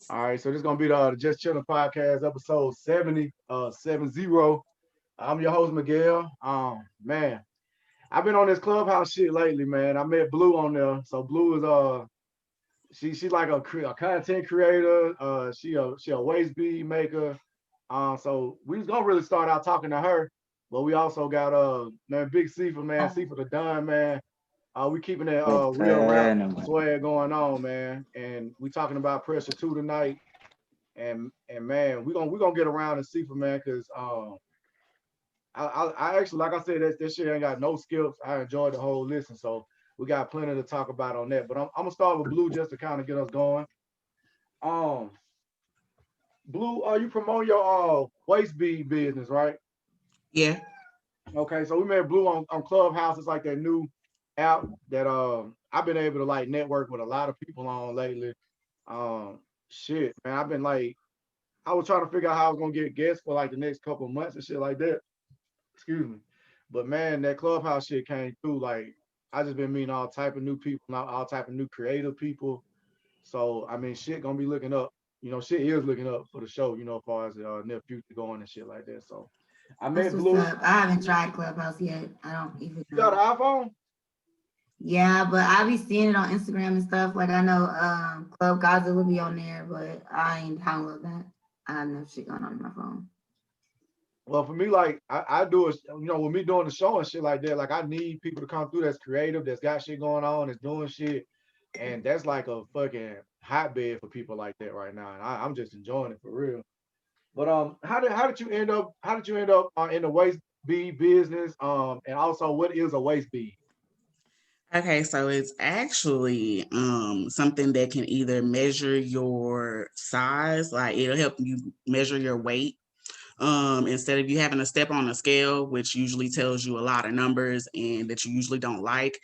All right, so this is gonna be the Just Chilling Podcast, episode 70, 70. I'm your host, Miguel. Man, I've been on this clubhouse shit lately, man. I met Blue on there. So Blue is she's like a content creator. She a waist bead maker. So we was gonna really start out talking to her, but we also got man, Big Ceefa, man, Ceefa the Don, man. We keeping that What's real rap happening, man? swag going on, man. And we talking about Pressure 2 tonight. And man, we gonna get around and see for man, cause I actually, like I said, that shit ain't got no skips. I enjoyed the whole listen, so we got plenty to talk about on that. But I'm gonna start with Blue just to kind of get us going. Um, Blue, you promote your waist bead business, right? Yeah. Okay, so we met Blue on Clubhouse. It's like that new app that I've been able to like network with a lot of people on lately. Shit, man, I've been like I was trying to figure out how I was gonna get guests for like the next couple of months and shit like that. Excuse me. But man, that clubhouse shit came through. Like I just been meeting all type of new people, all type of new creative people. So I mean, shit gonna be looking up. Shit is looking up for the show. As far as the near future going and shit like that. So I That's met what's Blue. up. I haven't tried Clubhouse yet. I don't even You got an know. iPhone? Yeah, but I be seeing it on Instagram and stuff. Like I know Club Gaza will be on there, but I ain't download that. I have no shit going on my phone. Well, for me, like I do it, with me doing the show and shit like that, like I need people to come through that's creative, that's got shit going on, that's doing shit. And that's like a fucking hotbed for people like that right now. And I'm just enjoying it for real. But how did you end up in the waist bead business? And also what is a waist bead? Okay, so it's actually something that can either measure your size, like it'll help you measure your weight. Instead of you having to step on a scale, which usually tells you a lot of numbers and that you usually don't like,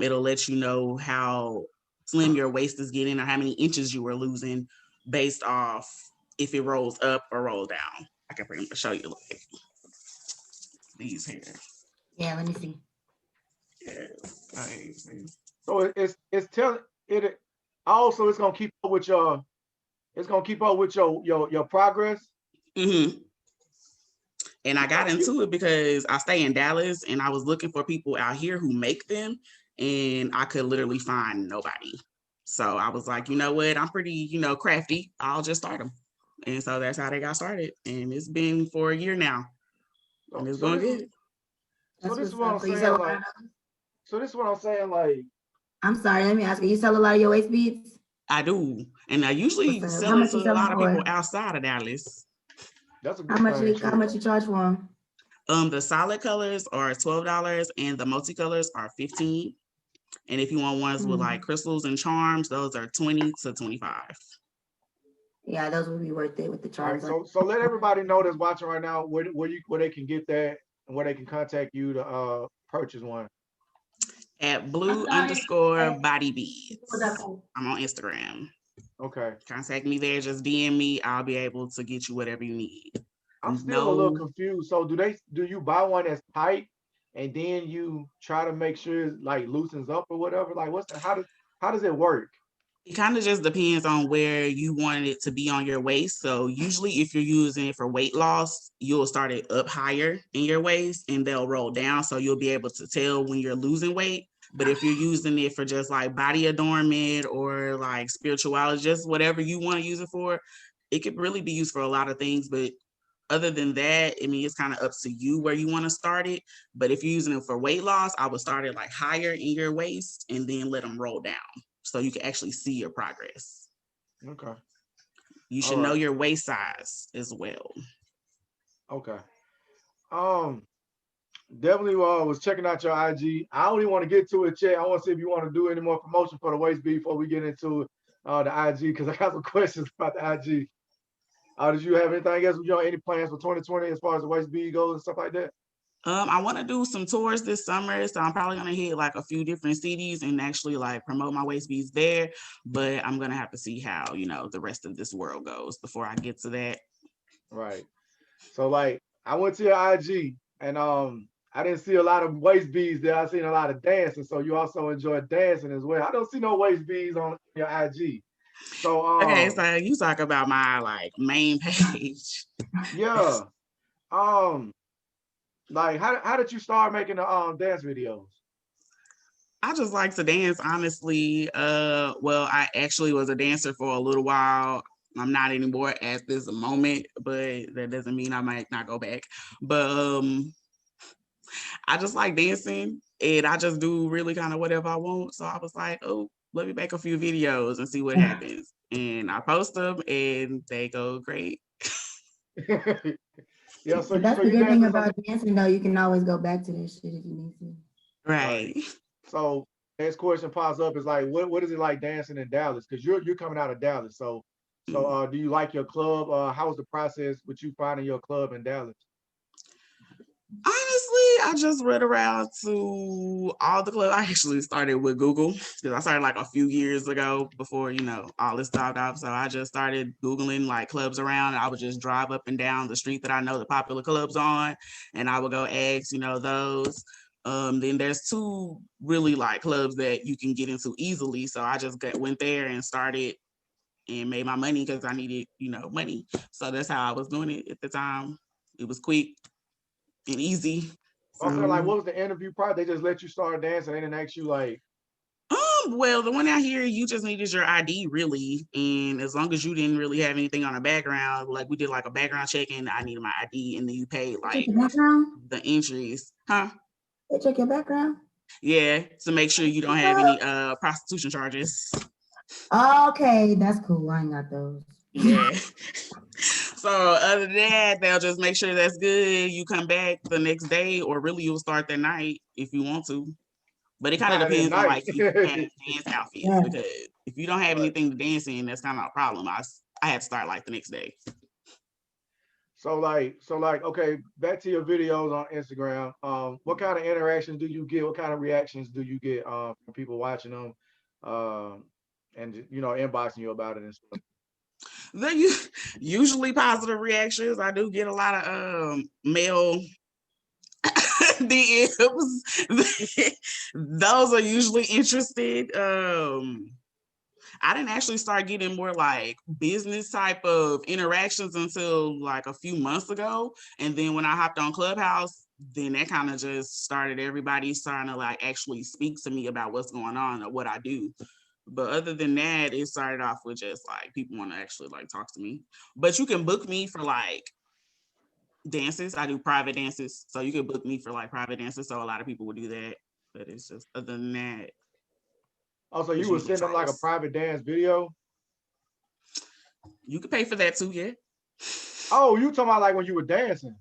it'll let you know how slim your waist is getting or how many inches you were losing based off if it rolls up or rolls down. I can show you like these here. Yeah, let me see. Yeah. Like, So it's telling it also it's gonna keep up with your progress. mm-hmm. And I got You, into it because I stay in Dallas and I was looking for people out here who make them and I could literally find nobody. So I was like, you know what? I'm pretty, crafty. I'll just start them. And so that's how they got started. And it's been for a year now and so, it's so going this is good. so That's this is what's what I'm up. So you saying. sell a lot Like of those? so this is what I'm saying. Like I'm sorry, let me ask you. You sell a lot of your waist beads? I do. And I What's usually up? How sell it much to you a sell them lot of people for? outside of Dallas. that's a How good much thing. you how Shit. much you charge for them? The solid colors are $12 and the multicolors are 15. And if you want ones with like Mm. crystals and charms, those are 20 to 25. Yeah, those would be worth it with the All right. charms on. So let everybody know that's watching right now where they can get that and where they can contact you to purchase one. At I'm blue sorry. underscore Hey, body what's up? beads. I'm on Instagram. Okay. Contact me there. Just DM me. I'll be able to get you whatever you need. I'm still a little No, confused. So do you buy one that's tight and then you try to make sure it like loosens up or whatever? Like how does it work? it kind of just depends on where you want it to be on your waist. So usually if you're using it for weight loss, you'll start it up higher in your waist and they'll roll down. So you'll be able to tell when you're losing weight. But if you're using it for just like body adornment or like spirituality, just whatever you want to use it for, it could really be used for a lot of things. But other than that, I mean, it's kind of up to you where you want to start it. But if you're using it for weight loss, I would start it like higher in your waist and then let them roll down so you can actually see your progress. Okay. You All should know right. your waist size as well. Okay. Um Definitely was checking out your IG. I don't even want to get to it yet. I want to see if you want to do any more promotion for the waist bead before we get into the IG because I got some questions about the IG. Did you have anything else? Any plans for 2020 as far as the waist bead goes and stuff like that? I want to do some tours this summer, so I'm probably gonna hit like a few different cities and actually like promote my waist beads there. But I'm gonna have to see how the rest of this world goes before I get to that. Right. So like I went to your IG and I didn't see a lot of waist beads there. I seen a lot of dancing. So you also enjoy dancing as well. I don't see no waist beads on your IG. So Okay, so you talk about my like main page. yeah. Like how did you start making the dance videos? I just like to dance, honestly. Well, I actually was a dancer for a little while. I'm not anymore at this moment, but that doesn't mean I might not go back. But I just like dancing, and I just do really kind of whatever I want. So I was like, oh, let me make a few videos and see what happens. And I post them, and they go great. Yeah, so That's so the you good thing dancing about dancing, though. You can always go back to this shit if you need to. Right. So next question pops up is like, what is it like dancing in Dallas? Because you're coming out of Dallas. So do you like your club? How was the process with you finding your club in Dallas? Honestly, I just read around to all the clubs. I actually started with Google because I started like a few years ago before, all this started off. So I just started Googling like clubs around. And I would just drive up and down the street that I know the popular clubs on, and I would go ask, those. Then there's two really like clubs that you can get into easily. So I just went there and started and made my money because I needed, money. So that's how I was doing it at the time. It was quick and easy. I'm saying, like, So, what was the interview part? They just let you start dancing. They didn't ask you like, well, the one out here, you just needed your ID really, and as long as you didn't really have anything on the background, like we did like a background check, and I needed my ID, and then you paid Check like your background. the entries, huh? They check your background. Yeah, to make sure you don't have any prostitution charges. Okay, that's cool. I ain't got those. Yeah. So other than that, they'll just make sure that's good. You come back the next day, or really you'll start that night if you want to. But it kind of not at depends on night. like if you have dance outfits, Yeah. because if you don't have Right. anything to dance in, that's kind of a problem. I had to start like the next day. So like, okay, back to your videos on Instagram. What kind of interactions do you get? What kind of reactions do you get from people watching them, and inboxing you about it and stuff? They're usually positive reactions. I do get a lot of male DMs. Those are usually interested. I didn't actually start getting more like business type of interactions until like a few months ago. And then when I hopped on Clubhouse, then that kind of just started everybody starting to like actually speak to me about what's going on or what I do. But other than that, it started off with just like people want to actually like talk to me. But you can book me for like dances. I do private dances. So you can book me for like private dances. So a lot of people would do that. But it's just other than that, Also, it's you would usually send them like a trolls. private dance video. You can pay for that too, yeah. Oh, you talking about like when you were dancing?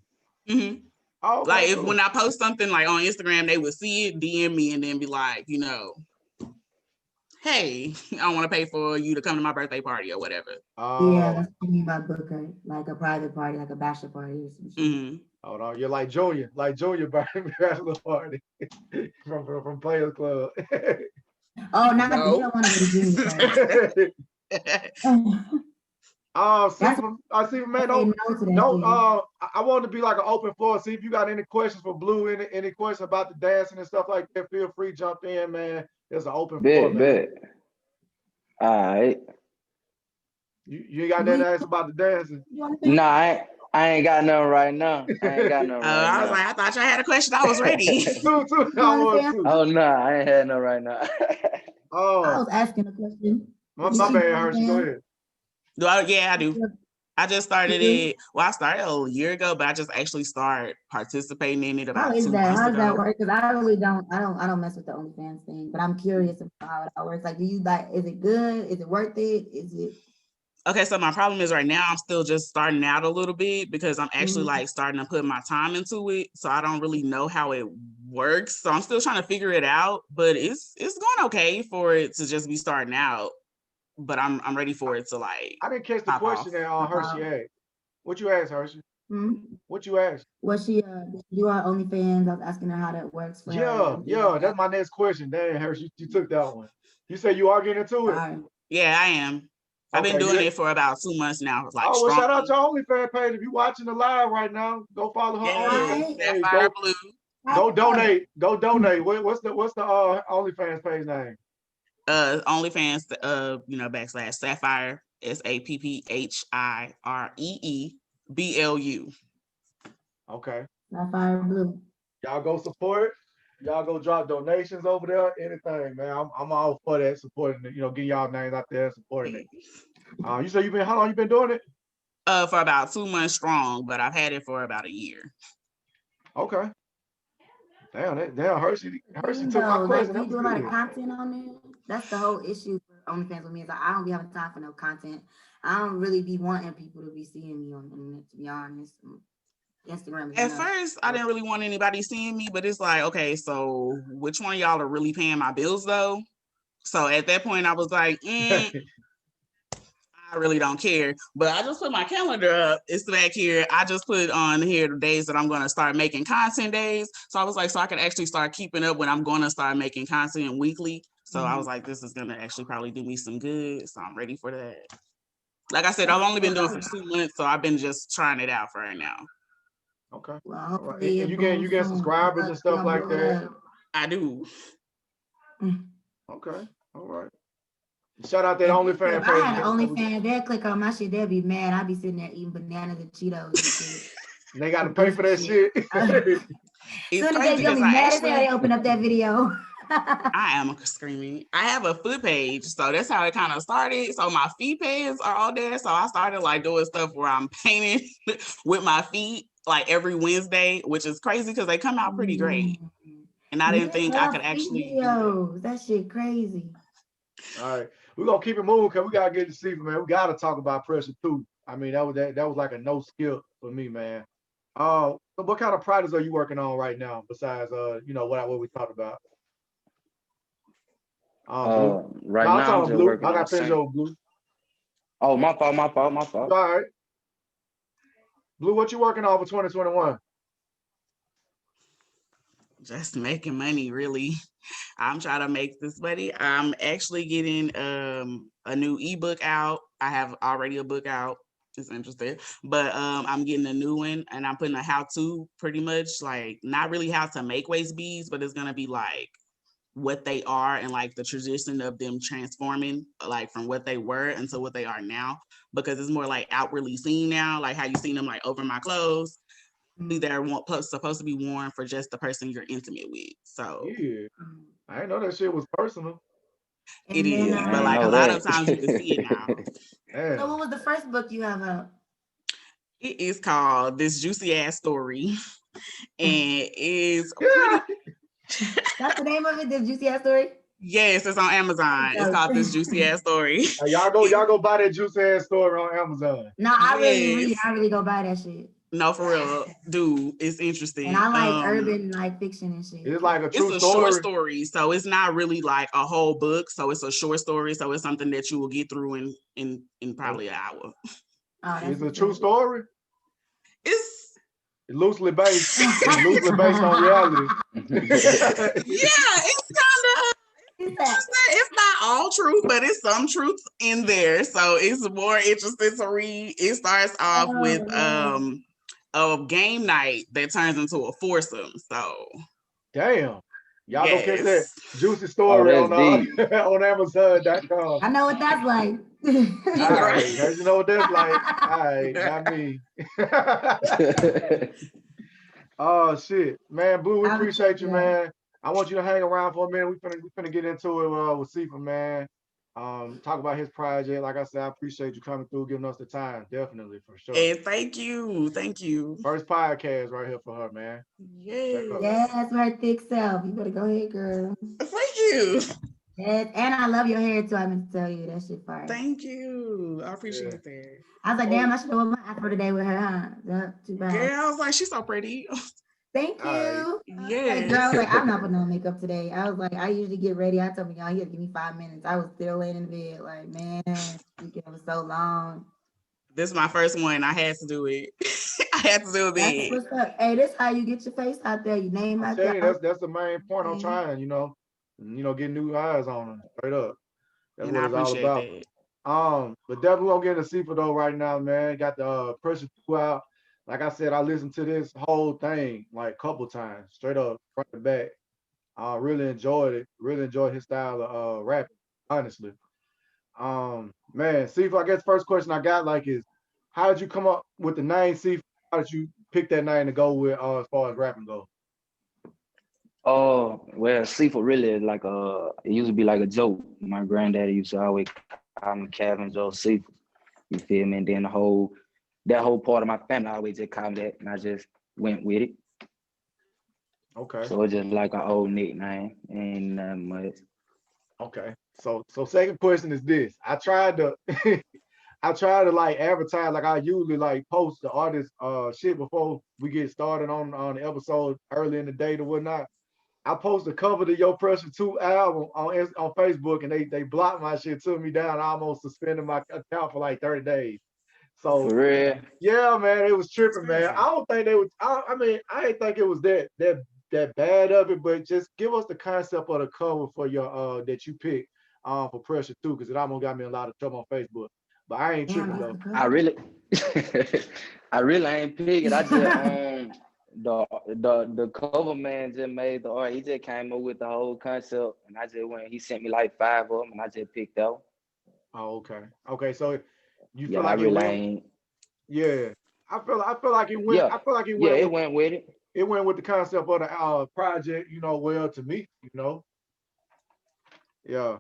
Mm-hmm. Oh, Like okay, if when cool. I post something like on Instagram, they would see it, DM me, and then be like, hey, I want to pay for you to come to my birthday party or whatever. Yeah, Oh, that's what I mean by booker, like a private party, like a bachelor party or some shit. Mm-hmm. hold on, you're like Junior bachelor party from Players Club. Oh, not he No. don't want to go to junior party. That's why See, I man, say don't, no to that don't, shit. I want to be like an open floor. See if you got any questions for Blue, any questions about the dancing and stuff like that. Feel free, jump in, man. There's an open floor, Bet, man. bet. All right. You ain't got nothing Blue, to ask about the dancing. you want to say? Nah, I ain't got none right now. I ain't got none right I was now. like, I thought y'all had a question. I was ready. Too, You I want to was say? too. Oh no, I ain't had none right now. I Oh, was asking a question. my bad, Hershey. Go ahead. Yeah, I do. I just started You do? it. Well, I started a year ago, but I just actually started participating in it How about is 2 that? months How does that ago. work? Because I really don't. I don't mess with the OnlyFans thing, but I'm curious about how that works. Like, do you like? Is it good? Is it worth it? Is it? Okay, so my problem is right now I'm still just starting out a little bit because I'm actually Mhm. like starting to put my time into it. So I don't really know how it works. So I'm still trying to figure it out, but it's going okay for it to just be starting out. But I'm ready for it to like I didn't catch the pop off. question that Hershey Wow. asked. What you asked, Hershey? Hmm. What you asked? Was she? Did you on OnlyFans? I was asking her how that works for her. Yeah, And things yeah. like That's that. my next question. Dang, Hershey, you took that one. You said you are getting into it. All right. Yeah, I am. I've been Okay, doing yeah. it for about 2 months now, like Oh, well, shout out strongly. to OnlyFans page. If you watching the live right now, go follow her Yes, OnlyFans Right. that page. fire blue. Go donate. Go donate. What's the OnlyFans page name? OnlyFans, / Sapphire, SAPPHIREEBLU. Okay. Sapphire Blue. Y'all go support. Y'all go drop donations over there. Anything, man. I'm all for that. Supporting it. Get y'all names out there, supporting it. You say how long you been doing it? For about 2 months strong, but I've had it for about a year. Okay. Damn, Hershey took my Like, question. do That you was do a lot of good. content on there? That's the whole issue for OnlyFans with me is like, I don't be having time for no content. I don't really be wanting people to be seeing me on the internet, to be honest. Instagram is At enough. first, I didn't really want anybody seeing me, but it's like, okay, so which one of y'all are really paying my bills though? So at that point, I was like, I really don't care. But I just put my calendar up. It's back here. I just put on here the days that I'm going to start making content days. So I was like, so I can actually start keeping up when I'm going to start making content weekly. So I was like, this is going to actually probably do me some good. So I'm ready for that. Like I said, I've only been doing it for 2 months, so I've been just trying it out for right now. Okay. Well, All right. hopefully And it you get soon. subscribers and stuff like that. I do. Okay. All right. Shout out that If OnlyFans I page. had an OnlyFans, they'll click on my shit. They'll be mad. I'll be sitting there eating bananas and Cheetos and shit. They got to pay for that shit. It's Soon as crazy they get because me mad as hell, they open up that video. I am screaming. I have a foot page, so that's how it kind of started. So my feet pages are all there. So I started like doing stuff where I'm painting with my feet like every Wednesday, which is crazy because they come out pretty great. And I didn't think I could actually do that shit crazy. All right, we're gonna keep it moving because we gotta get to Ceefa, man. We gotta talk about Pressure2. I mean, that was like a no skip for me, man. So what kind of projects are you working on right now besides what we talked about? Blue. Right No, I'm now I'm talking just Blue. working I on got finished sync. over Blue. Oh, my fault. All right. Blue, what you working on for 2021? just making money, really. I'm trying to make this money. I'm actually getting a new ebook out. I have already a book out. It's interesting, but I'm getting a new one, and I'm putting a how-to, pretty much like not really how to make waist beads, but it's gonna be like what they are and like the tradition of them transforming like from what they were into what they are now, because it's more like outwardly seen now, like how you seen them like over my clothes. They're supposed to be worn for just the person you're intimate with. So Yeah, I didn't know that shit was personal. it is, I but ain't like a know lot of that. times you can see it now. So what was the first book you have out? It is called This Juicy Ass Story, and is pretty. That's the name of it. This Juicy Ass Story. Yes, it's on Amazon. It's called This Juicy Ass Story. Y'all go buy that juicy ass story on Amazon. No, I really read. Yes. I really go buy that shit. No, for real, dude, it's interesting. And I like urban like fiction and shit. It's like a It's true a story. short story, so it's not really like a whole book. So it's a short story. So it's something that you will get through in probably an hour. Oh, It's a true story. It's loosely based. It's loosely based on reality. yeah, it's kind of. It's not all truth, but it's some truth in there. So it's more interesting to read. It starts off with a game night that turns into a foursome. So damn. Y'all yes. go catch that juicy story on on Amazon.com. I know what that's like. All right, guys, you know what that's like. All right, not me. Oh shit, man, Blue, we appreciate you, man. I want you to hang around for a minute. We finna get into it with Ceefa, man. Talk about his project. Like I said, I appreciate you coming through, giving us the time. Definitely, for sure. And thank you. First podcast right here for her, man. Yes, her thick self. You better go ahead, girl. Thank you. Yes, and I love your hair too. I meant to tell you that shit fire. Thank you. I appreciate that. I was like, damn, I should have worn my afro today with her, huh? Too bad. Yeah, I was like, she's so pretty. Thank you. Yes. Girl, I was like, I'm not putting on makeup today. I was like, I usually get ready. I told me, y'all, you have to give me 5 minutes. I was still laying in the bed, like, man, weekend was so long. This is my first one. I had to do it. I had to do it big. That's what's up. Hey, this how you get your face out there. You name out there. That's the main point I'm trying, get new eyes on them, straight up. That's and what it's all about. That. But definitely gonna get into Ceefa though right now, man. Got the Pressure2 out. Like I said, I listened to this whole thing like a couple times, straight up front to back. I really enjoyed it. Really enjoyed his style of rapping. honestly. Man, Ceefa, I guess first question I got like is, how did you come up with the name Ceefa? How did you pick that name to go with as far as rapping goes? Oh, well, Ceefa really is like it used to be like a joke. My granddaddy used to always call me Calvin Joe Ceefa. You feel me? And then that whole part of my family always just called me that, and I just went with it. Okay. So it's just like an old nickname, ain't nothing much. Okay. So second question is this. I tried to I try to like advertise like I usually like post the artist shit before we get started on the episode early in the day or whatnot. I post the cover to your Pressure 2 album on Facebook and they blocked my shit, took me down, almost suspended my account for like 30 days. So For real. yeah, man, it was tripping, man. Crazy. I don't think they would. I mean, I didn't think it was that bad of it, but just give us the concept of the cover for your that you picked for Pressure 2, because it almost got me in a lot of trouble on Facebook. But I ain't Damn, tripping that's though. the cover. I really, I really ain't pick it. I just the cover man just made the art. He just came up with the whole concept, and I just went. He sent me like 5 of them, and I just picked out. Oh, okay. Okay, so you feel Yeah, I like it really went. ain't. Yeah, I feel like it went. Yeah, I feel like it yeah, went it with went with it. the concept of the project. Well to me. Yeah. Yeah,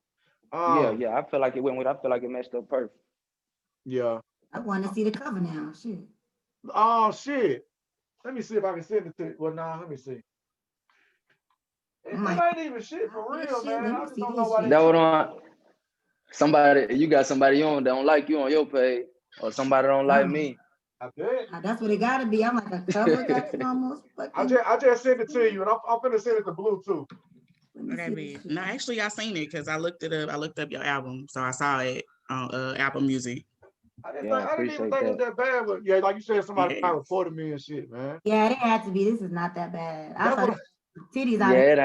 Um. yeah, I feel like it went with. I feel like it matched up perfect. Yeah. I want to see the cover now. Shit. Oh shit. Let me see if I can send it to. Well, nah. Let me see. It, I'm it like, ain't even shit for oh, real, shit, man. let I me just see don't know this why they shit. That what tripping. on somebody you got somebody on that don't like you on your page, or somebody don't like Oh, me. I bet. that's what it gotta be. I'm like, a cover got you almost fucking. I just sent it to you, and I'm finna send it to Blue too. Let me Okay, see this big. shit. No, actually, I seen it because I looked it up. I looked up your album, so I saw it on Apple Music. Yeah, I I didn't even appreciate think it was that. that bad, but yeah, like you said, somebody Yeah. probably reported me and shit, man. Yeah, it had to be. This is not that bad. I That's thought what. it was titties out of Yeah, it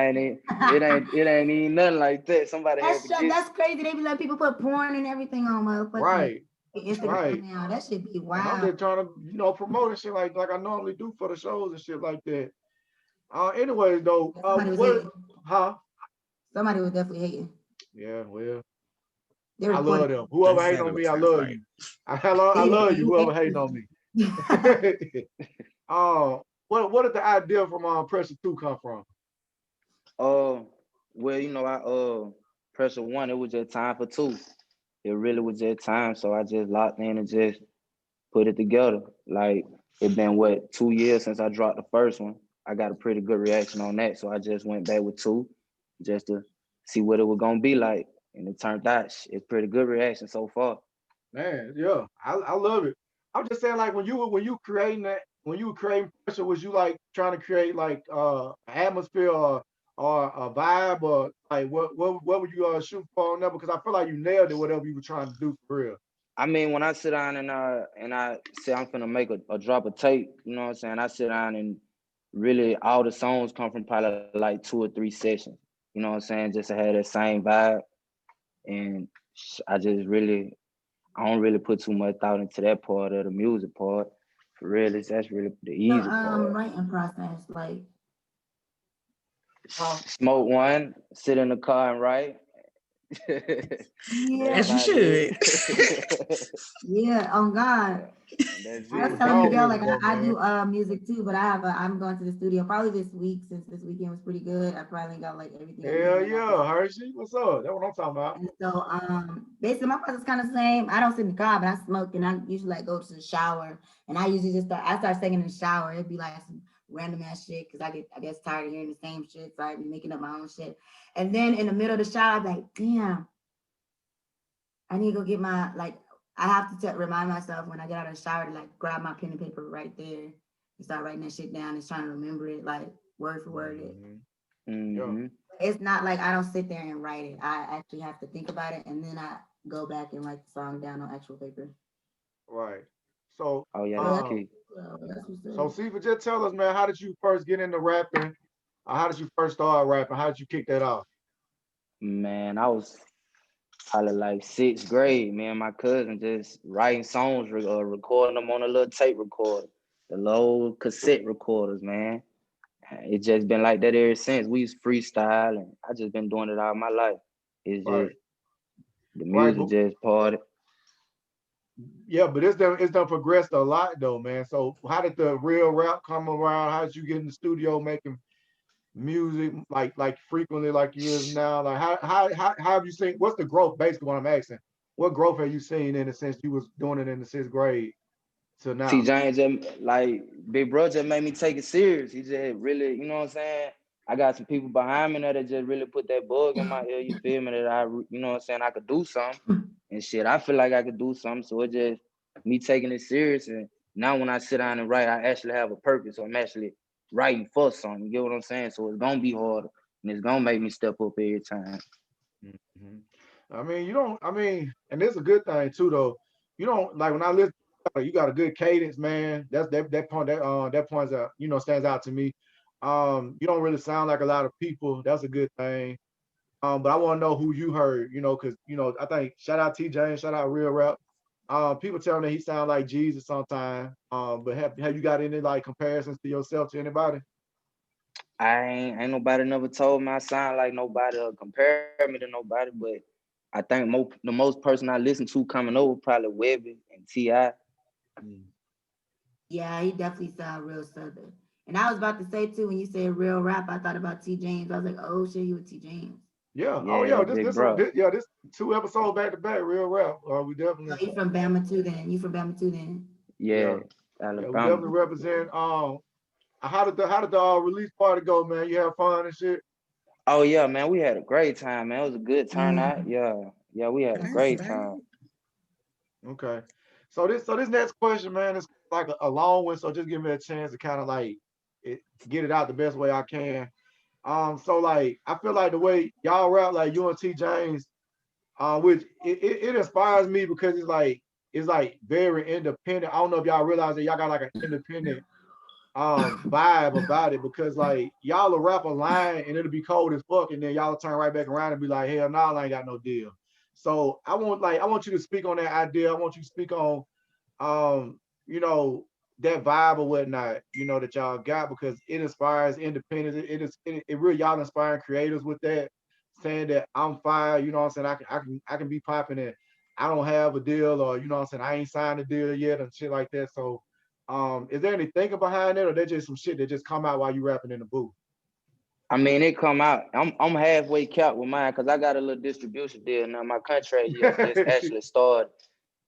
ain't even nothing like that. Somebody had to get. that's crazy. They be like people put porn and everything on motherfucking Right, Instagram right. now. That should be And I'm wild. just trying to, promote and shit like I normally do for the shows and shit like that. Anyways though, Somebody was what? hating. Huh? Somebody was definitely hating. Yeah, well, They I love reported. them. Whoever That's hating exactly on me, what I sounds love like. you. I love you. Whoever hating on me. Yeah. What did the idea from Pressure 2 come from? Well, I Pressure 1. It was just time for 2. It really was just time, so I just locked in and just put it together. Like it been 2 years since I dropped the first one. I got a pretty good reaction on that, so I just went back with 2, just to see what it was gonna be like, and it turned out it's pretty good reaction so far. Man, yeah, I love it. I'm just saying, like when you were creating Pressure, was you like trying to create like an atmosphere or a vibe, or like what would you shoot for on that? Because I feel like you nailed it, whatever you were trying to do for real. I mean, when I sit down and I say I'm gonna make a drop of tape, you know what I'm saying? I sit down and really all the songs come from probably like 2 or 3 sessions. You know what I'm saying? Just to have that same vibe. And I just really I don't really put too much thought into that part of the music part. For real, that's really the So easy part. writing process, like Huh? Smoke one, sit in the car and write. That's As yeah, you about it. should. yeah, on God. That's I Super was it. telling dog Miguel, with like it though, I man. do music too, but I'm going to the studio probably this week since this weekend was pretty good. I probably got like everything I need Hell right now this yeah, week. Hershey, what's up? That's what I'm talking about. And so basically my process kind of same. I don't sit in the car, but I smoke and I usually like go to the shower and I usually I start singing in the shower. It'd be like some random ass shit because I guess tired of hearing the same shit. So I be making up my own shit. And then in the middle of the shower, I'm like, damn, I need to go get my like I have to remind myself when I get out of the shower to like grab my pen and paper right there and start writing that shit down and trying to remember it like word for word. Yeah, Mm-hmm. It's not like I don't sit there and write it. I actually have to think about it and then I go back and write the song down on actual paper. right. So, Oh yeah, So that's that's, um, key. that's what's so up. Siva, just tell us, man, how did you first get into rapping? How did you first start rapping? How did you kick that off? Man, I was probably like 6th grade. Me and my cousin just writing songs, recording them on a little tape recorder, the little cassette recorders, man. It's just been like that ever since. We used freestyle, and I just been doing it all my life. It's Right. just The Right, music just parted. yeah, but it's done progressed a lot though, man. So how did the real rap come around? How did you get in the studio making music like frequently like you is now? Like how have you seen what's the growth basically what I'm asking? What growth have you seen in the sense you was doing it in the sixth grade to T now? James just like Big Bro just made me take it serious. He just really, you know what I'm saying? I got some people behind me that just really put that bug in my ear, you feel me? That I, you know what I'm saying, I could do something and shit. I feel like I could do something. So it just me taking it serious. And now when I sit down and write, I actually have a purpose. So I'm actually writing for something. You get what I'm saying? So it's gonna be harder and it's gonna make me step up every time. Mhm. I mean, you don't. I mean, and it's a good thing too, though. You don't like when I listen. You got a good cadence, man. That point that points out. Stands out to me. You don't really sound like a lot of people. That's a good thing. But I want to know who you heard. Because I think shout out T James, shout out Real Rap. People tell me he sound like Jesus sometimes. But have you got any like comparisons to yourself to anybody? I ain't nobody never told me I sound like nobody or compare me to nobody, but I think the most person I listen to coming over probably Webby and T.I. Mm. Yeah, he definitely sound real southern. And I was about to say too, when you said real rap, I thought about T James. I was like, oh shit, you with T James. Yeah. Oh Yeah, yeah. that This big this bro. yeah this 2 episodes back to back. Real Rap. We Oh, definitely. you from Bama too then. You from Bama too then. Yeah, Yeah. Yeah, we Alabama. definitely represent. How did the release party go, man? You have fun and shit. Oh yeah, man, we had a great time, man. It was a good Yeah, turnout. Yeah, we had a that's great right. time. Okay. So this next question, man, is like a long one. So just give me a chance to kind of like get it out the best way I can. So like I feel like the way y'all rap, like you and T James, which it inspires me because it's like very independent. I don't know if y'all realize that y'all got like an independent vibe about it because like y'all will rap a line and it'll be cold as fuck and then y'all will turn right back around and be like, hell no, I ain't got no deal. So I want you to speak on that idea. I want you to speak on um, you know, that vibe or whatnot, that y'all got because it inspires independence. It really y'all inspiring creators with that, saying that I'm fine, you know what I'm saying? I can be popping and I don't have a deal or you know what I'm saying, I ain't signed a deal yet and shit like that. So is there any thinking behind it or that just some shit that just come out while you rapping in the booth? I mean, it come out. I'm halfway capped with mine because I got a little distribution deal now. My contract year just actually started.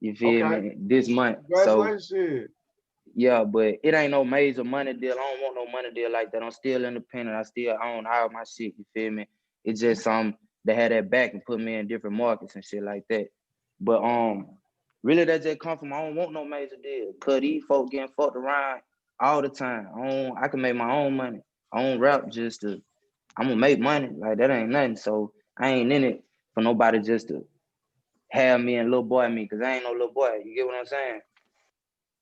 You feel Okay. me? This month. So Congratulations. Shit. yeah, but it ain't no major money deal. I don't want no money deal like that. I'm still independent. I still own all my shit. You feel me? It's just they had that back and put me in different markets and shit like that. But really that just come from I don't want no major deal. Cause these folk getting fucked around all the time. I can make my own money. I don't rap just to I'm gonna make money. Like that ain't nothing. So I ain't in it for nobody just to have me and little boy me, cause I ain't no little boy. You get what I'm saying?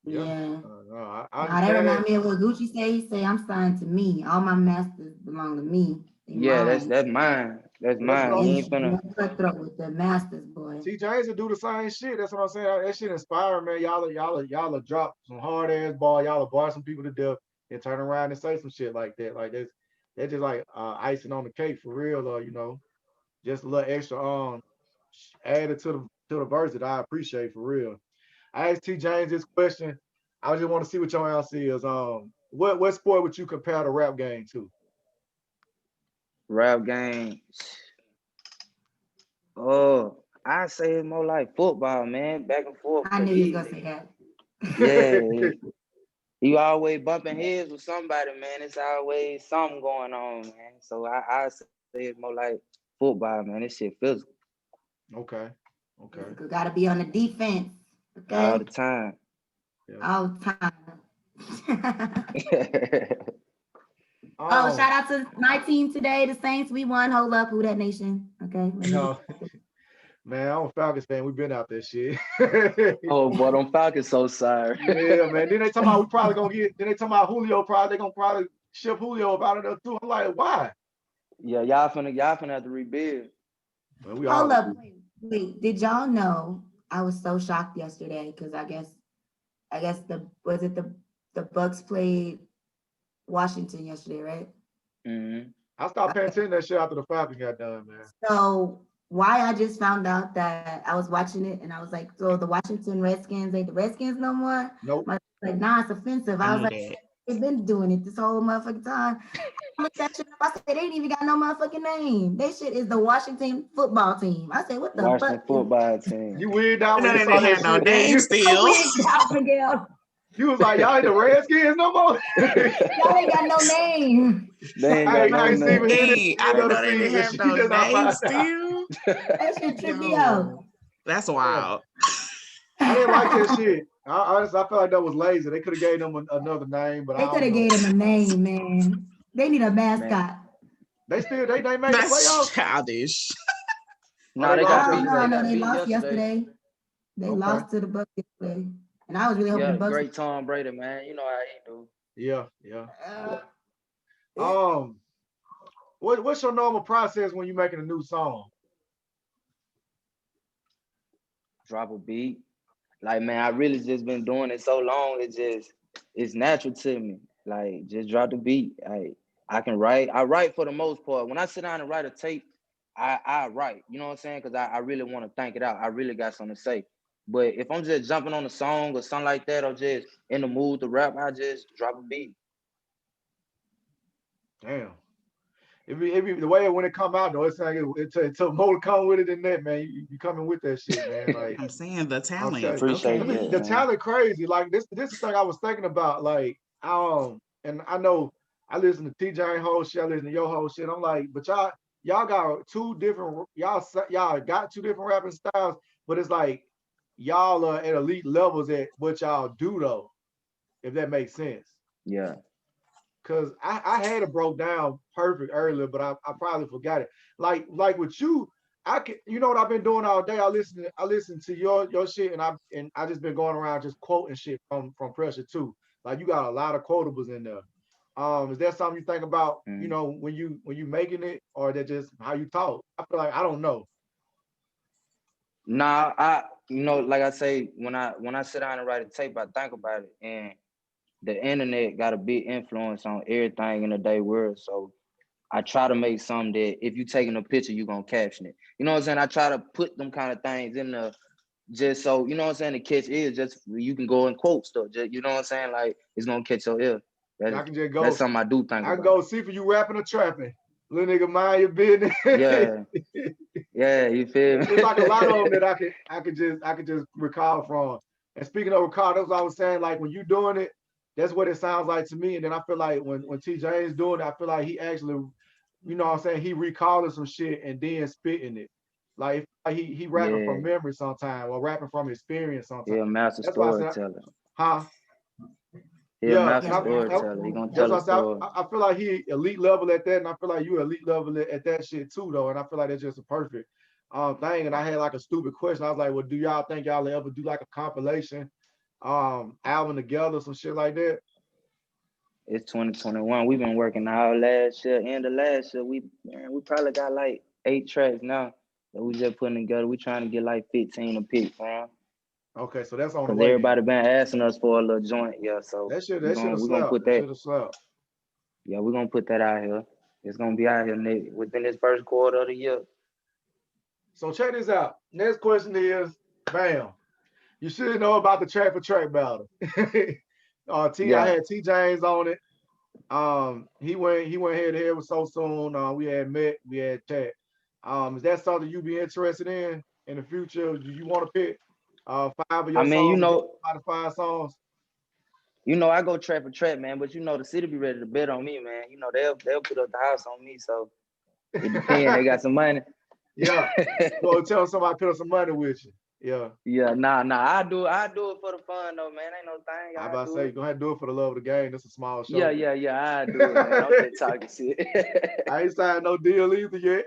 Yeah. Yeah. No, I Nah, that understand that. remind me of what Gucci say. He say, I'm signed to me. All my masters belong to me. They Yeah, mine. that's mine. That's Yeah, mine. You ain't finna. No cutthroat with the masters, boy. T James will do the same shit. That's what I'm saying. That shit inspiring, man. Y'all drop some hard ass ball. Y'all bar some people to death and turn around and say some shit like that. Like that's just like icing on the cake for real. Or just a little extra added to the verse that I appreciate for real. I asked T James this question. I just want to see what your answer is. What sport would you compare the rap game to? Rap game. Oh, I say it's more like football, man. Back and forth. I Cause knew he was gonna say that. yeah, you always bumping heads with somebody, man. It's always something going on, man. So I say it's more like football, man. This shit physical Okay. Okay. Physical, gotta be on the defense. all Okay? the time. Yeah. All the time. Oh, Um. shout out to my team today, the Saints. We won. Hold up, who that nation? Okay, let me No, get man, I'm a Falcons fan. We've been out that shit. Oh, but them Falcons so sorry. Yeah, man. Then they talking about we probably gonna get. Then they talking about Julio. Probably they gonna probably ship Julio up out of there too. I'm like, why? Yeah, y'all finna have to rebuild. Man, we hold always up. do. Wait, did y'all know I was so shocked yesterday because I guess the Bucks played Washington yesterday, right? Mm-hmm. I stopped paying attention to that shit after the Falcons got done, man. So why I just found out that I was watching it and I was like, so the Washington Redskins ain't the Redskins no more? Nope. My like, nah, it's offensive. I I was knew like, that. they've been doing it this whole motherfucking time. I looked that shit up. I said, they ain't even got no motherfucking name. They shit is the Washington football team. I said, what the Washington fuck? football team. You weirded out You when know you they saw didn't that have no shit. Then name still. Wigged out, Miguel. you was like, y'all ain't the Redskins no more. Y'all ain't got no name. They ain't Hey got no man, Steven, name. to the Hey, I end of didn't the know they didn't season, have she no just not name find out. still. That shit tripped me out. Yo, that's Yeah. wild. I didn't like that shit. Honestly, I feel like that was lazy. They could have gave them another name, but They I could don't have know. gave him a name, man. They need a Man, mascot. They made the That's playoffs. childish. Or no, they they lost got I don't beat. know. I They yesterday. know got they beat lost yesterday. yesterday. They Okay. lost to the Bucks yesterday. And I was really hoping Yeah, the Bucks great Tom Brady, man. You know how he do. Yeah, yeah. would, What's your normal process when you're making a new song? Drop a beat. Like, man, I really just been doing it so long. It's natural to me. Like, just drop the beat. I can write. I write for the most part. When I sit down and write a tape, I write. You know what I'm saying? Because I really want to think it out. I really got something to say. But if I'm just jumping on a song or something like that, or just in the mood to rap, I just drop a beat. Damn. It be the way when it come out though. It's like it took more to come with it than that, man. You coming with that shit, man. Like I'm saying the I'll tell talent. you, Appreciate Okay. that, the man. talent crazy. Like this is the thing I was thinking about. Like and I know I listen to TJ whole shit, I listen to your whole shit. I'm like, but y'all got y'all got two different rapping styles, but it's like y'all are at elite levels at what y'all do though, if that makes sense. Yeah. Cause I had it broke down perfect earlier, but I probably forgot it. Like with you, I can you know what I've been doing all day. I listen to your shit and I just been going around just quoting shit from Pressure 2. Like you got a lot of quotables in there. Is that something you think about, Mm. when you making it, or that just how you talk? I feel like I don't know. Nah, like I say, when I sit down and write a tape, I think about it, and the internet got a big influence on everything in the day world. So I try to make something that if you taking a picture, you're gonna caption it. You know what I'm saying? I try to put them kind of things in the just so you know what I'm saying, the catch ear, just you can go and quote stuff. Just, you know what I'm saying? Like it's gonna catch your ear. I That's can just that's go. something I do think I can about. go see for you rapping or trapping. Little nigga, mind your business. Yeah, yeah, you feel It's like a lot of them me? that I could just recall from. And speaking of recall, that's what I was saying. Like when you doing it, that's what it sounds like to me. And then I feel like when T James doing it, I feel like he actually, what I'm saying, he recalling some shit and then spitting it. Like he rapping Yeah, from memory sometimes or rapping from experience sometimes. he a master That's why I said, storyteller. huh? He a Yeah, master and storyteller. He gonna that's tell a what I said. story. I feel like he elite level at that, and I feel like you elite level at that shit too, though. And I feel like that's just a perfect thing. And I had like a stupid question. I was like, well, do y'all think y'all will ever do like a compilation album together, some shit like that? It's 2021. We've been working all last year, end of last year. We probably got like 8 tracks now that we just putting together. We trying to get like 15 to pick from. Okay, so that's on the Cause way then. everybody been asking us for a little joint, yeah. So That should have we're gonna slapped. put That that, should have slapped. yeah, we're gonna put that out here. It's gonna be out here within this first quarter of the year. So check this out. Next question is, bam. You should know about the track for track battle. I Yeah. had T James on it. He went head to head with So Soon. We had met, we had chat. Is that something you be interested in the future? Do you want to pick five of I your mean, songs against five to five songs? I go track for track, man, but the city be ready to bet on me, man. They'll put up the house on me, so it depends. They got some money. Yeah. You want to tell somebody to put up some money with you. Yeah. Yeah, nah. I do it for the fun though, man. Ain't no thing. I I about to do say, it. go ahead and do it for the love of the game. This is a small Yeah, show. yeah, yeah. I do it, man. I'm just talking shit. I ain't signed no deal either yet.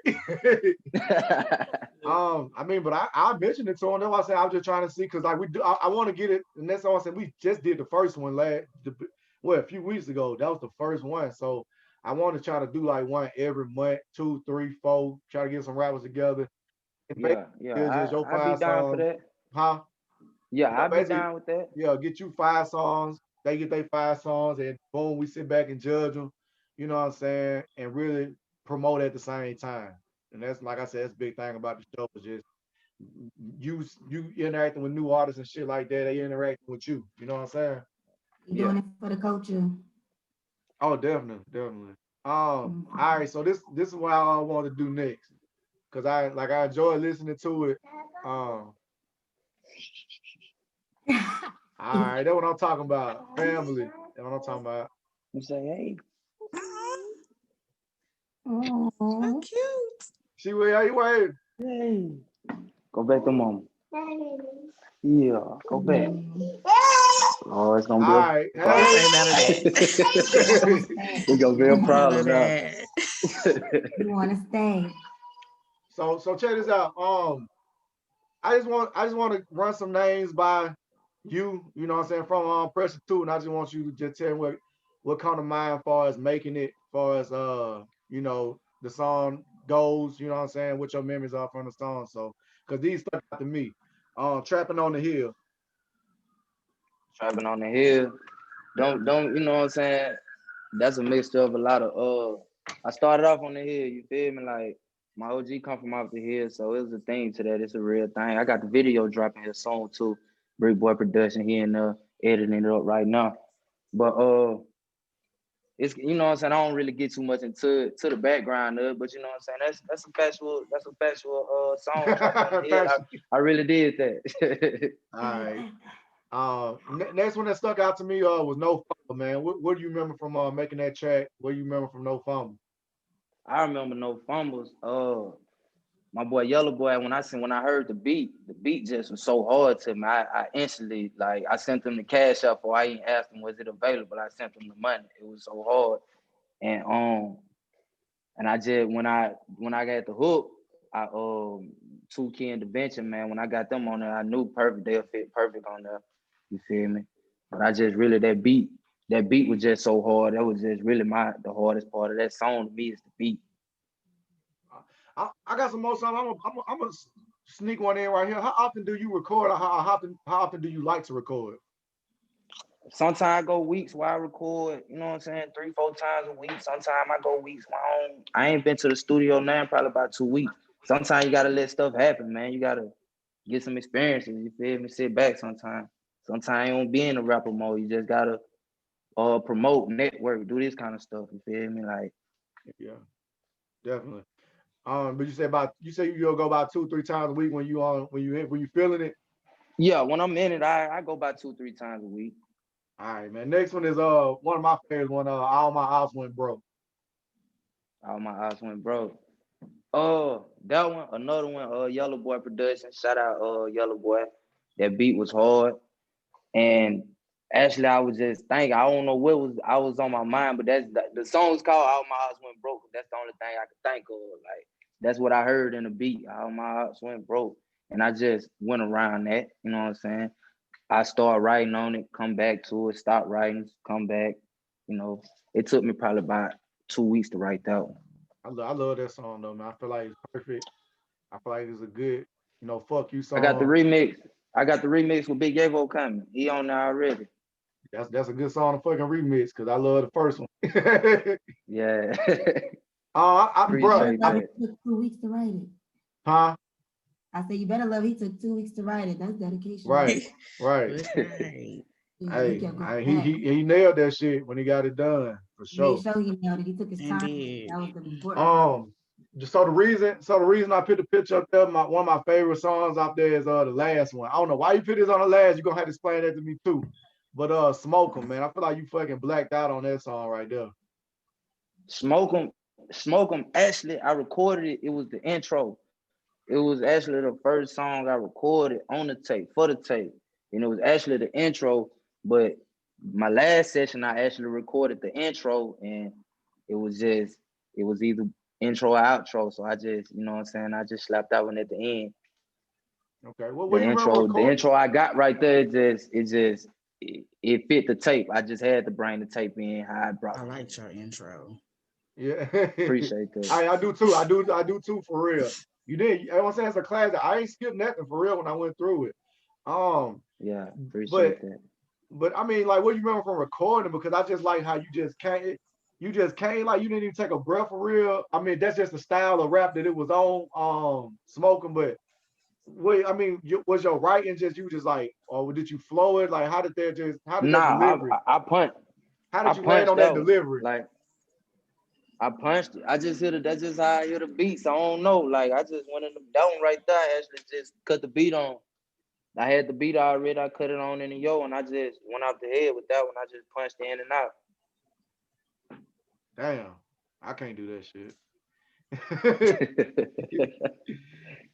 I mean, but I mentioned it to him. That's why I said I was just trying to see because like we do, I want to get it, and that's why I said we just did the first one a few weeks ago. That was the first one, so I want to try to do like one every month, 2, 3, 4. Try to get some rappers together. And basically, yeah. it's just your I be five down for songs, that. huh? Yeah, I be Basically, down with that. yeah, get you 5 songs. They get their 5 songs, and boom, we sit back and judge them. You know what I'm saying, and really promote at the same time. And that's like I said, that's a big thing about the show is just you interacting with new artists and shit like that. They interacting with you. You know what I'm saying? You Yeah. doing it for the culture. Oh, definitely, definitely. All Mhm. right. So this is what I want to do next because I enjoy listening to it. All right, that's what I'm talking about. Family. That's what I'm talking about. You say, hey, Aw, so Oh. cute. She will. How you wait? hey. Go back to mama. Yeah, go back. Mm. Oh, it's gonna be All right. a Don't problem. say none of Hey. that. You want to stay. It's gonna be a None of problem now. that. You want to stay. So check this out. I just want to run some names by you. You know what I'm saying from Pressure 2, and I just want you to just tell me what come to mind as far as making it, as far as you know the song goes. You know what I'm saying what your memories are from the song. So because these stuck out to me. Trapping on the hill. Trapping on the hill. Yeah. Don't you know what I'm saying? That's a mixture of a lot of I started off on the hill, you feel me? Like my OG come from off the hill, so it was a thing to that. It's a real thing. I got the video dropping his song too. Brick Boy production. He in editing it up right now. But it's you know what I'm saying, I don't really get too much into to the background of it, but you know what I'm saying? That's a factual song, Trapping on the Hill. Fashion. I really did that. All right. Next one that stuck out to me was No Fumble, man. What do you remember from making that track? What do you remember from No Fumble? I remember No Fumbles. My boy Yellow Boy, when I heard the beat just was so hard to me. I instantly like I sent them the cash up or I even asked them was it available. I sent them the money. It was so hard. And I just when I got the hook, I 2K and Dimension, man, when I got them on there, I knew perfect they'll fit perfect on there. You feel me? But I just really that beat was just so hard. That was just really the hardest part of that song to me is the beat. I got some more songs. I'm gonna sneak one in right here. How often do you record? Or how often do you like to record? Sometimes I go weeks while I record, you know what I'm saying, 3, 4 times a week. Sometimes I go weeks while I ain't been to the studio now in probably about 2 weeks. Sometimes you gotta let stuff happen, man. You gotta get some experiences, you feel me? Sit back sometimes. Sometimes you don't be in the rapper mode. You just gotta promote, network, do this kind of stuff. You feel me? Like, Yeah, definitely. But you say you'll go about 2, 3 times a week when you feeling it. yeah, when I'm in it, I go about 2, 3 times a week. All right, man. Next one is one of my favorites. All my house went broke. All my eyes went broke. That one, another one, Yellow Boy production. Shout out Yellow Boy. That beat was hard. And actually, I was just thinking, I don't know what was on my mind, but the song's called All My Hearts Went Broke. That's the only thing I could think of. Like, that's what I heard in the beat. All my hearts went broke. And I just went around that, you know what I'm saying? I started writing on it, come back to it, stop writing, come back. You know, it took me probably about 2 weeks to write that one. I love that song though, man. I feel like it's perfect. I feel like it's a good, fuck you I got the song. remix. I got the remix with Big Avo coming. He on there already. That's a good song to fucking remix because I love the first one. Yeah. You better Bro, Appreciate love that. he took 2 weeks to write it. huh? I said you better love he took 2 weeks to write it. That's dedication. Right, right. That's right. Yeah, he Hey, kept going he, back. he he nailed that shit when he got it done for He made sure. sure he nailed it. He took his time. Indeed. That was the important part. Um, so the reason I put the picture up there, one of my favorite songs out there is the last one. I don't know why you put this on the last. You're gonna have to explain that to me too. But Smoke 'em, man. I feel like you fucking blacked out on that song right there. Smoke 'em. Actually, I recorded it. It was the intro. It was actually the first song I recorded on the tape for the tape, and it was actually the intro. But my last session, I actually recorded the intro, and it was just it was either intro or outro. So I just, you know what I'm saying, I just slapped that one at the end. Okay. Well, what you remember The record? intro I got right there, it fit the tape. I just had to bring the tape in how I brought I it in. liked your intro. Yeah. Appreciate that. I do too. I do too for real. You did. I want to say it's a classic. I ain't skipped nothing for real when I went through it. Um, Yeah, but appreciate that. but I mean, like, what you remember from recording? Because I just like how you just can't. you just came like you didn't even take a breath for real. I mean, that's just the style of rap that it was on, smoking. But wait, I mean, was your writing just you just like, or did you flow it? Like, how did that Nah, delivery? I How did you land punched on that out. delivery? Like I punched it. I just hit it. That's just how I hear the beats. I don't know. Like I just went in the down right there. I actually just cut the beat on. I had the beat already. I cut it on in the yo, and I just went off the head with that one. I just punched in and out. Damn, I can't do that shit.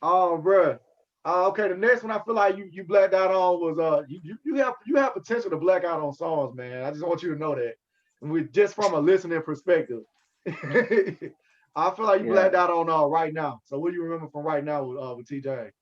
Oh, bruh. Okay, the next one I feel like you blacked out on was you have potential to black out on songs, man. I just want you to know that. And we just from a listening perspective. I feel like you Yeah. blacked out on right now. So what do you remember from right now with TJ?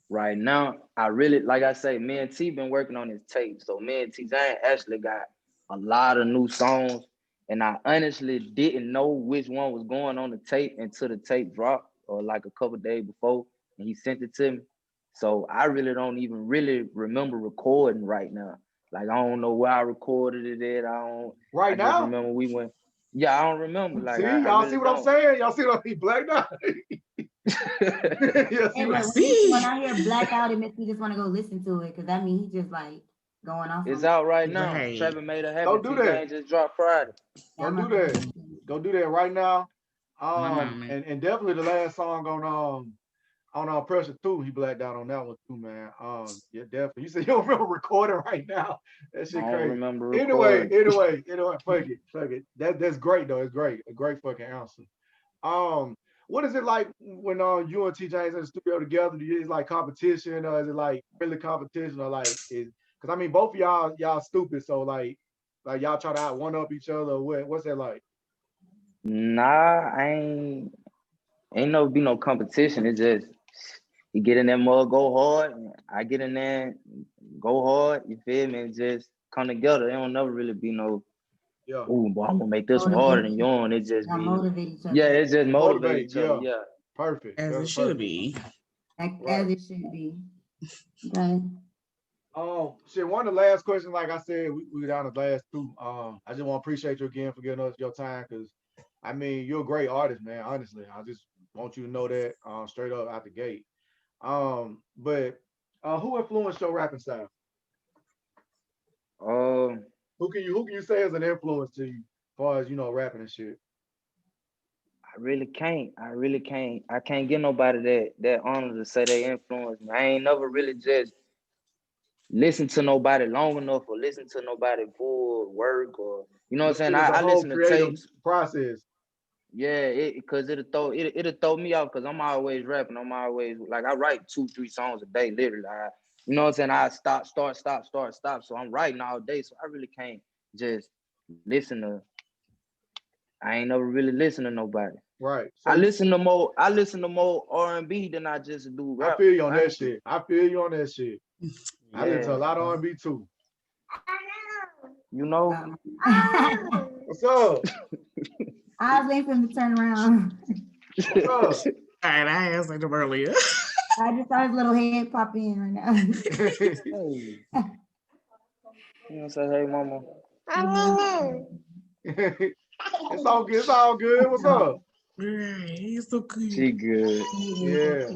Right now, I really, like I say, me and T been working on his tape. So me and T Jane actually got a lot of new songs. And I honestly didn't know which one was going on the tape until the tape dropped or like a couple days before. And he sent it to me. So I really don't even really remember recording right now. Like I don't know where I recorded it at. I Right just now? remember we went. Yeah, I don't remember. Like See, I y'all see really what I'm don't. saying? Y'all see what he blacked out? Yeah, see Hey, what I but see. when I hear blackout, it makes me just want to go listen to it because that means he just like going off It's on it. out right now. Right. Trevor made it happen. Don't do T that. Jane just dropped Friday. Yeah, Go I'm do about to that. listen to it. Go do that right now. My mama. And definitely the last song on Pressure 2, he blacked out on that one too, man. Yeah, definitely. You said you don't remember recording right now. That I shit don't crazy. remember Anyway, recording. anyway, anyway, fuck it. That's great though. It's great. A great fucking answer. Um, what is it like when you and T James in the studio together? Do you is like competition or is it like really competition or like is because I mean both of y'all stupid, so like y'all try to out one up each other or what's that like? Nah, ain't no be no competition. It's just you get in that mud, go hard. I get in there, go hard. You feel me? And just come together. It don't never really be no. Yeah. Ooh, boy, I'm gonna make this one harder than Motivation. yours. It just Y'all be, motivate each yeah, other. it just motivate Motivate, each other. yeah. Yeah. Perfect. As it That's should perfect. be. Like, Right. as it should be. Okay. Shit, one of the last questions, like I said, we down to the last two. I just want to appreciate you again for giving us your time because I mean you're a great artist, man. Honestly, I just want you to know that straight up out the gate. But who influenced your rapping style? Um, Who can you say is an influence to you as far as rapping and shit? I really can't. I really can't. I can't get nobody that honor to say they influence me. I ain't never really just listen to nobody long enough or listen to nobody full work or you know what I'm But saying. shit is a I whole listen to creative tapes. process. Yeah, because it'll throw me off because I'm always rapping. I'm always like I write 2-3 songs a day, literally. You know what I'm saying? I stop, start, stop, start, stop. So I'm writing all day. So I really can't just listen to. I ain't never really listen to nobody. Right. I So listen to more. I listen to more R&B than I just do I rap. feel you on that Honestly, shit. I feel you on that shit. I listen to yeah. a lot of R&B too. You know, What's up? I was waiting for him to turn around. What's up? All right, I asked them earlier. I just saw his little head pop in right now. hey, you know, say hey, mama. It's all good. It's all good. What's up? Right, he's so She cute. good. Yeah.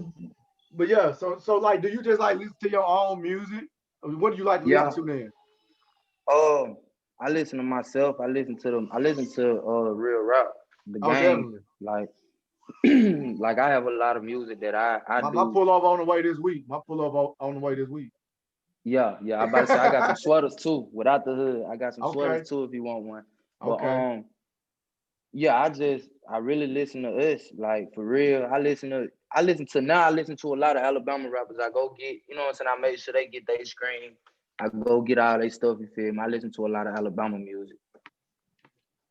But yeah, so like, do you just like listen to your own music? I mean, what do you like to listen Yeah. to then? I listen to myself. I listen to them. I listen to real rap. The Oh, game, definitely. like, like I have a lot of music that I My do. pull up on the way this week. My pull up on the way this week. Yeah, yeah. I about to say I got some sweaters too. Without the hood, I got some sweaters Okay. too if you want one. But Okay. yeah. I really listen to us. Like for real. I listen to a lot of Alabama rappers. I go get, you know what I'm saying. I make sure they get their screen. I go get all their stuff. You feel me? I listen to a lot of Alabama music.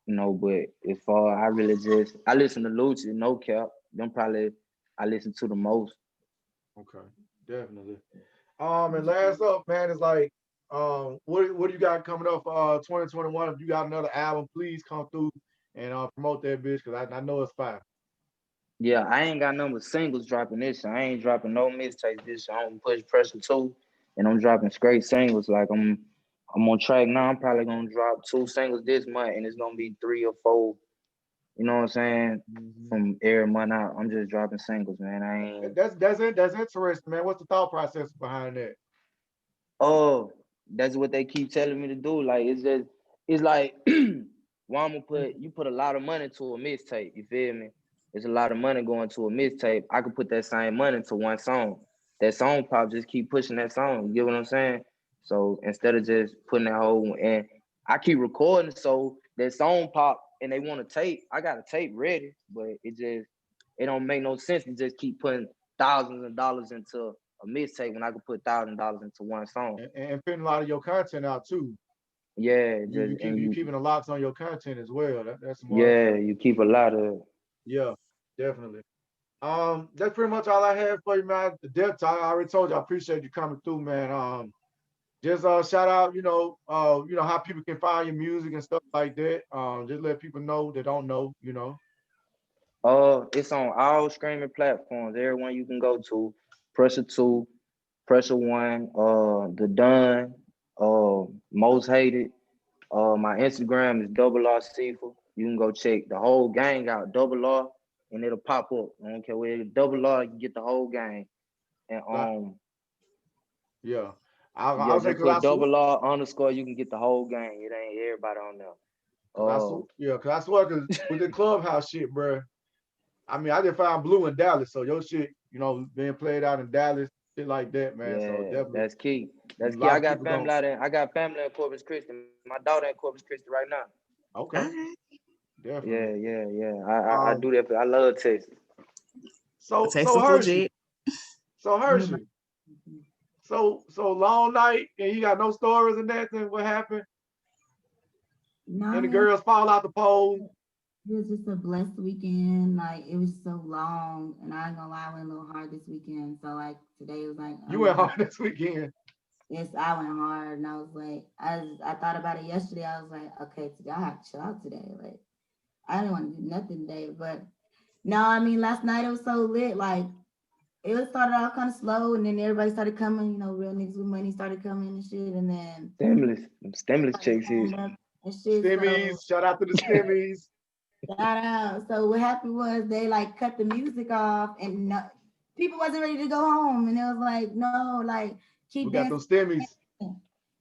You know, but as far I listen to Lucci, no cap. Them probably I listen to the most. Okay. Definitely. And last up, man, is like, what do you got coming up for 2021? If you got another album, please come through and promote that bitch because I know it's fire. Yeah, I ain't got number singles dropping this. I ain't dropping no mixtapes this. I'm push Pressure 2, and I'm dropping straight singles. Like I'm I'm on track now. I'm probably gonna drop 2 singles this month, and it's gonna be 3 or 4. You know what I'm saying? From every month out, I'm just dropping singles, man. I ain't. That's it. That's interesting, man. What's the thought process behind that? Oh, that's what they keep telling me to do. Like it's like why I'm gonna put a lot of money to a mixtape. You feel me? It's a lot of money going to a mixtape. I could put that same money to one song. That song pop, just keep pushing that song. You get what I'm saying? So instead of just putting that whole and I keep recording, so that song pop and they want a tape. I got a tape ready, but it don't make no sense to just keep putting thousands of dollars into a mixtape when I could put $1,000 into one song. And putting a lot of your content out too. Yeah, You keeping the locks on your content as well. That's smart. Yeah, you keep a lot of. Yeah, definitely. That's pretty much all I have for you, man. The Death Talk. I already told you I appreciate you coming through, man. Just shout out, how people can find your music and stuff like that. Just let people know that don't know, It's on all streaming platforms. Everyone you can go to. Pressure2, Pressure1, The Done, Most Hated. My Instagram is R Ceefa. You can go check the whole gang out, R, and it'll pop up. I don't care where it's R, you can get the whole gang. And yeah. yeah, just put R underscore, you can get the whole gang. It ain't everybody on there. Cause I swear, with the clubhouse shit, bro. I mean, I just found Bluu in Dallas, so your shit, being played out in Dallas, shit like that, man. Yeah, So definitely, that's key. That's key. I got family out there. I got family in Corpus Christi. My daughter in Corpus Christi right now. Okay. Definitely. Yeah. I do that. I love Texas. So Hershey. So Hershey. So long night, and you got no stories and nothing. What happened? No, and the girls fall out the pole. It was just a blessed weekend. Like, it was so long, and I ain't gonna lie, I went a little hard this weekend. So like today was like, you went hard this weekend. Yes, I went hard, and I was like, I thought about it yesterday. I was like, okay, today I have to chill out today. Like, I didn't want to do nothing today, but no, I mean, last night it was so lit. Like, it was started off kind of slow, and then everybody started coming. Real niggas with money started coming and shit, and then stimulus checks here. Stimmies, shout out to the stimmies. Shout out. So what happened was they like cut the music off, and people wasn't ready to go home, and it was like, no, like keep we got dancing. those stimmies.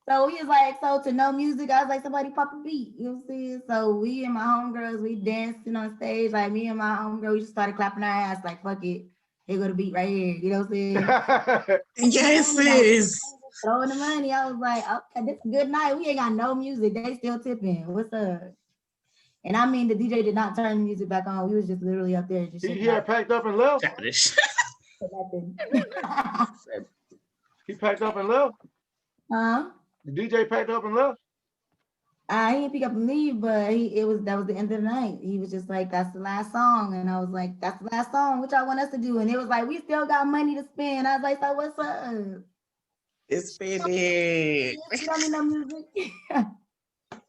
So we was like, so to no music, I was like, somebody pop a beat. You know what I'm saying? So we and my homegirls, we dancing on stage. Like me and my homegirl, we just started clapping our ass like, fuck it. Here go the beat right here. You know what I'm saying? Yes, sis. Throwing the money. I was like, okay, this is a good night. We ain't got no music. They still tipping. What's up? And I mean, the DJ did not turn the music back on. We was just literally up there. Just he had packed up and left. He packed up and left. Huh? The DJ packed up and left. He didn't pick up and leave, but that was the end of the night. He was just like, that's the last song. And I was like, that's the last song. What y'all want us to do? And it was like, we still got money to spend. I was like, so what's up? It's finished. You don't need no music. All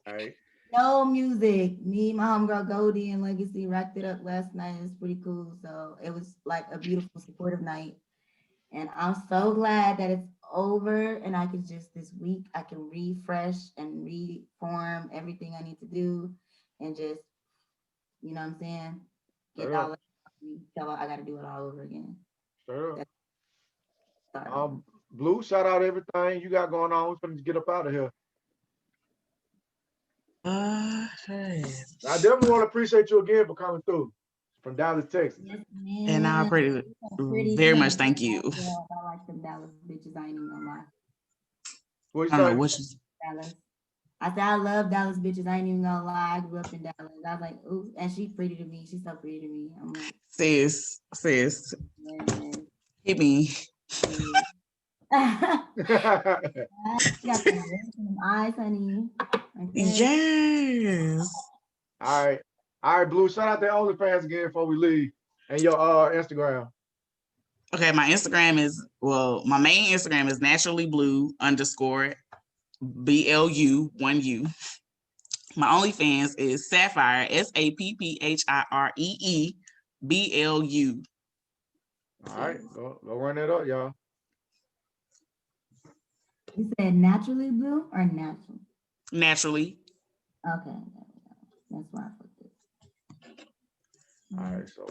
right. No music. Me, my homegirl Goldie and Legacy racked it up last night. It was pretty cool. So it was like a beautiful, supportive night. And I'm so glad that it's over, and I can just this week I can refresh and reform everything I need to do, and just, you know what I'm saying, get all I got to do it all over again. Sure. Bluu, shout out everything you got going on. We're gonna get up out of here. Hey. I definitely want to appreciate you again for coming through from Dallas, Texas. Yes, and I very much thank you. I like them Dallas bitches. I ain't even gonna lie. What you say? Dallas. I said I love Dallas bitches. I ain't even gonna lie. I grew up in Dallas. I was like, ooh, and she's pretty to me. She's so pretty to me. I'm like, sis. Yeah. Hit me. You got some eyes, honey. Okay. Yes. All right, Bluu. Shout out to OnlyFans again before we leave, and your Instagram. Okay, my Instagram is my main Instagram is naturally blue _ BLU 1U. My OnlyFans is Sapphire SAPPHIREE BLU. All right, go run that up, y'all. You said naturally blue or natural? Naturally. Okay, that's why I put this. All right, so